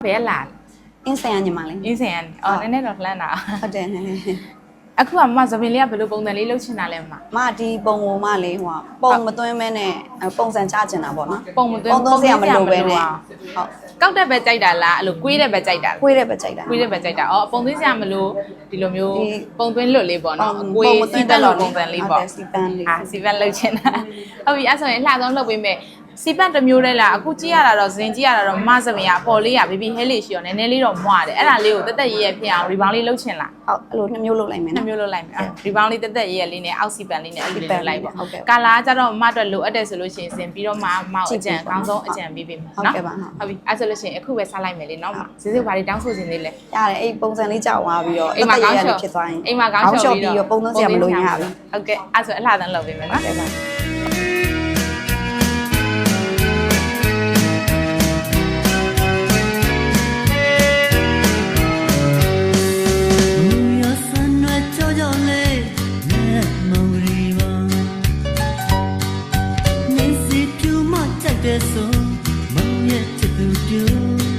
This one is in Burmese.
ဘယ်လာအင်းဆိုင်ရညီမလေးအင်းစင်ရအော်နည်းနည်းတော့လှမ်းတာဟုတ်တယ်နည်းနည်းအခုကမသပင်လေးကဘယ်လိုပုံစံလေးလုပ်ချင်တာလဲမဒီပုံကိုမလေးဟိုပုံမသွင်းမဲနဲ့ပုံစံချချင်တာပေါ့နော်ပုံမသွင်းပုံစံမလိုပဲနဲ့ဟုတ်ကောက်တဲ့ပဲကြိုက်တာလားအဲ့လိုကွေးတဲ့ပဲကြိုက်တာကွေးတဲ့ပဲကြိုက်တာကွေးတဲ့ပဲကြိုက်တာအော်ပုံသွင်းစရာမလိုဒီလိုမျိုးပုံသွင်းလွတ်လေးပေါ့နော်ကွေးစီပန်လိုပုံစံလေးပေါ့စီပန်လေးစီပန်လုပ်ချင်တာဟုတ်ပြီအဲ့ဆိုရင်လှဆုံးလုပ်ပေးမယ်စီပန်တစ်မျိုးတည်းလားအခုကြည့်ရတာတော့ဇင်ကြည့်ရတာတော့မသပင်ကအပေါ်လေးက baby hair လေးရှိရောနည်းနည်းလေးတော့မွားတယ်အဲ့ဒါလေးကိုတက်တက်ရဲရဲဖြစ်အောင် rebound လေးလုပ်ချင်လားဟုတ်အဲ့လိုနှစ်မျိုးလုပ်လိုက်မယ်နော်နှစ်မျိုးလုပ်လိုက်မယ် rebound လေးတက်တက်ရဲရဲလေးနဲ့အောက်စီပန်လေးနဲ့အဲ့လိုလုပ်လိုက်ပေါ့ကာလာကျတော့မအတွက်လိုအပ်တယ်ဆိုလို့ရှိရင်ဇင်ပြီးတော့မောက်အကြံအကောင်းဆုံးအကြံပေးပေးမယ်နော်ဟုတ်ပြီအဲ့ဆိုလို့ရှိရင်အခုပဲစားလိုက်မယ်လေနော်ဇင်ဘာလေးတောင်းဆိုခြင်းလေးလဲရတယ်အဲ့ပုံစံလေးကြောက်သွားပြီးတော့အိမ်မှာကောင်းချော်ဖြစ်သွားရင်အိမ်မှာကောင်းချော်ပြီးတော့ပုံသွင်းစရာမလိုရဘူးဟုတ်ကဲ့အဲ့ဆိုအလှသန်းလုပ်ပေးမယ်နော်So, my yet to do.